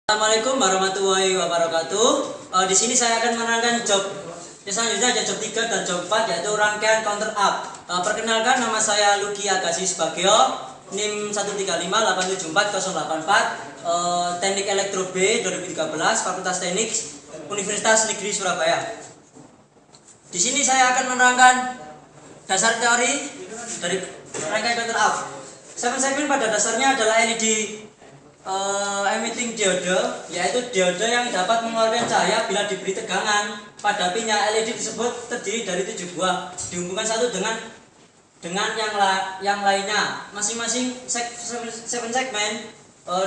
Assalamualaikum warahmatullahi wabarakatuh. Di sini saya akan menerangkan job. Selanjutnya ada job 3 dan job 4, yaitu rangkaian counter up. Perkenalkan, nama saya Luki Agasi Subagio, NIM 135874084, Teknik Elektro B 2013, Fakultas Teknik Universitas Negeri Surabaya. Di sini saya akan menerangkan dasar teori dari rangkaian counter up. 7 segmen pada dasarnya adalah LED emitting diode, yaitu diode yang dapat mengeluarkan cahaya bila diberi tegangan. Pada pinnya LED tersebut terdiri dari 7 buah, dihubungkan satu dengan yang lainnya. Masing-masing 7 segmen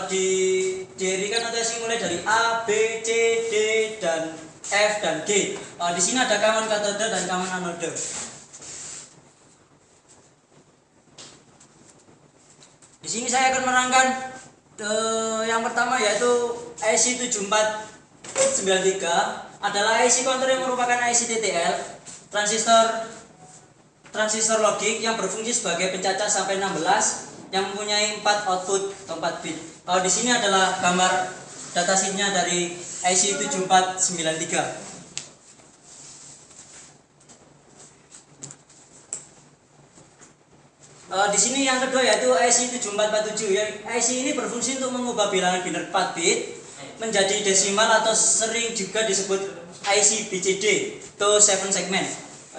didirikan atau mulai dari A, B, C, D, dan F dan G. Di sini ada common cathode dan common anode. Di sini saya akan menerangkan yang pertama, yaitu IC 7493 adalah IC counter yang merupakan IC TTL, transistor logik yang berfungsi sebagai pencacah sampai 16 yang mempunyai 4 output atau 4 bit. Di sini adalah gambar datasheetnya dari IC 7493. Di sini yang kedua, yaitu IC 7447. IC ini berfungsi untuk mengubah bilangan biner 4 bit menjadi desimal atau sering juga disebut IC BCD atau 7 segmen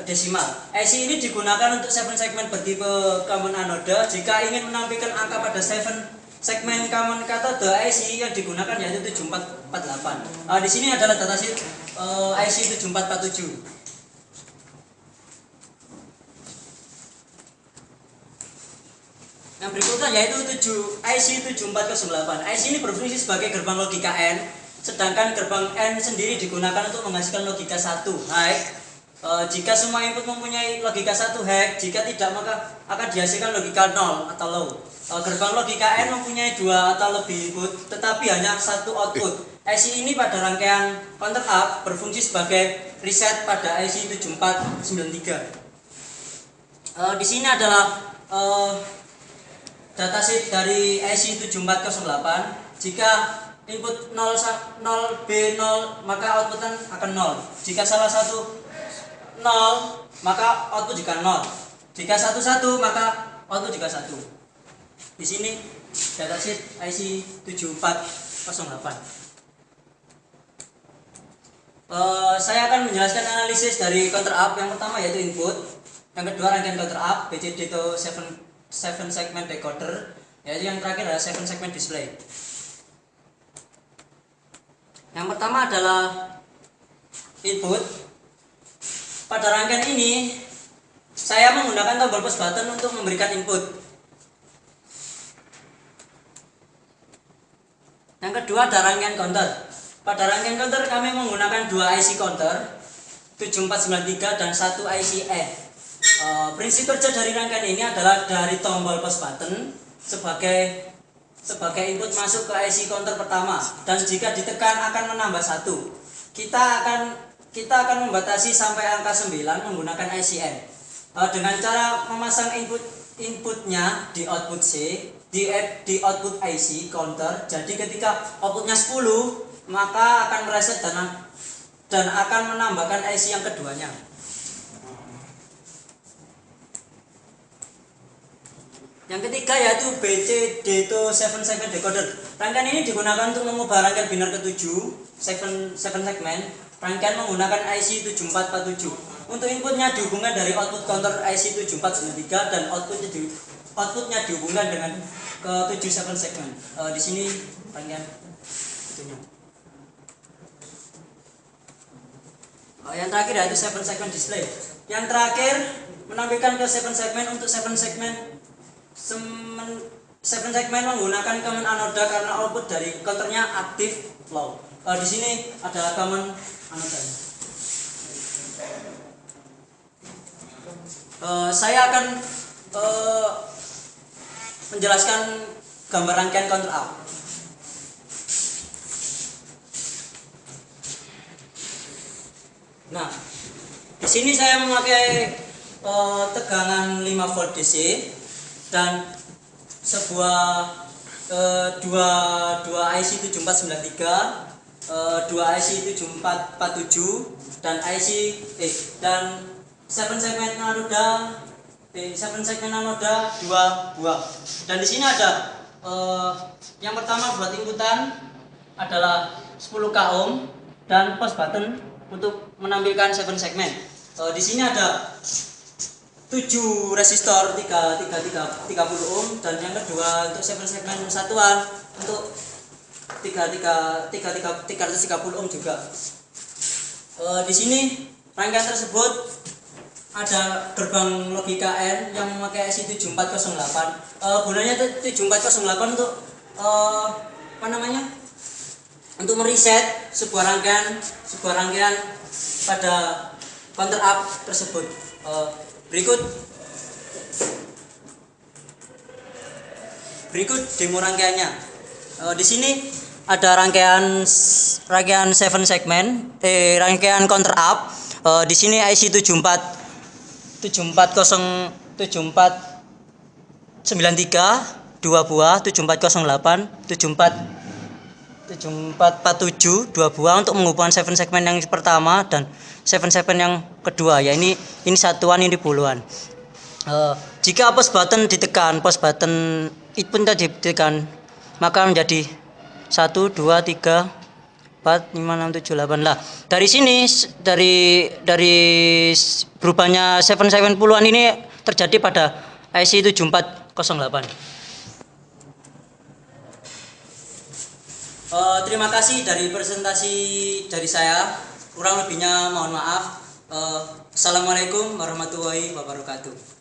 desimal. IC ini digunakan untuk 7 segmen bertipe common anode. Jika ingin menampilkan angka pada 7 segmen common cathode, IC yang digunakan yaitu 7448. Di sini adalah datasheet IC 7447. Yang berikutnya yaitu IC 7408. IC ini berfungsi sebagai gerbang logika N, sedangkan gerbang N sendiri digunakan untuk menghasilkan logika 1 high. Jika semua input mempunyai logika 1 high, jika tidak maka akan dihasilkan logika 0 atau low. Gerbang logika N mempunyai 2 atau lebih input, tetapi hanya 1 output. IC ini pada rangkaian counter up berfungsi sebagai reset pada IC 7493. Di sini adalah datasheet dari IC 7408. Jika input 0 B 0, maka output akan 0. Jika salah satu 0, maka output juga 0. Jika 1 1, maka output juga 1. Di sini datasheet IC 7408. Saya akan menjelaskan analisis dari counter up. Yang pertama yaitu input, yang kedua rangkaian counter up BCD atau 7 segmen decoder, yaitu yang terakhir adalah 7 segmen display. Yang pertama adalah input. Pada rangkaian ini saya menggunakan tombol push button untuk memberikan input. Yang kedua ada rangkaian counter. Pada rangkaian counter kami menggunakan 2 IC counter 7493 dan 1 IC E. Prinsip kerja dari rangkaian ini adalah dari tombol push button sebagai input masuk ke IC counter pertama, dan jika ditekan akan menambah 1. Kita akan membatasi sampai angka 9 menggunakan IC N. Dengan cara memasang inputnya di output C, di output IC counter. Jadi ketika outputnya 10, maka akan mereset dan akan menambahkan IC yang keduanya. Yang ketiga yaitu BCD atau 7 segmen decoder. Rangkaian ini digunakan untuk mengubah rangkaian biner ke-7, 7 segmen. Rangkaian menggunakan IC 7447. Untuk inputnya dihubungkan dari output counter IC 7493 dan outputnya dihubungkan dengan ke 7 segmen. Di sini rangkaian itunya. Yang terakhir yaitu 7 segmen display. Yang terakhir menampilkan ke 7 segmen. Untuk 7 segmen menggunakan common anode karena output dari counternya aktif low. Di sini ada common anode. Saya akan menjelaskan gambar rangkaian counter up. Nah, di sini saya memakai tegangan 5 volt DC dan sebuah dua IC 7493, dua IC 7447 dan dan 7 segmen anoda 2 buah. Dan di sini ada yang pertama buat inputan adalah 10 k ohm dan post button untuk menampilkan 7 segmen. Di sini ada 7 resistor 30 ohm dan yang kedua untuk 7 segmen satuan untuk 330 ohm juga. Di sini rangkaian tersebut ada gerbang logika N yang memakai IC 7408. Gunanya 7408 untuk untuk mereset sebuah rangkaian pada counter up tersebut. Berikut demo rangkaiannya. Di sini ada rangkaian 7 segmen, rangkaian counter up. Di sini IC 7493 2 buah, 7408 7447 2 buah untuk menghubungkan 7 segmen yang pertama dan 7 segmen yang kedua, ya ini satuan, ini puluhan. Jika post button input tadi ditekan, maka menjadi 1 2 3 4 5 6 7 8. Lah, dari sini dari berubahnya 7 segmen puluhan ini terjadi pada IC 7408. Terima kasih dari presentasi dari saya. Kurang lebihnya mohon maaf. Assalamualaikum warahmatullahi wabarakatuh.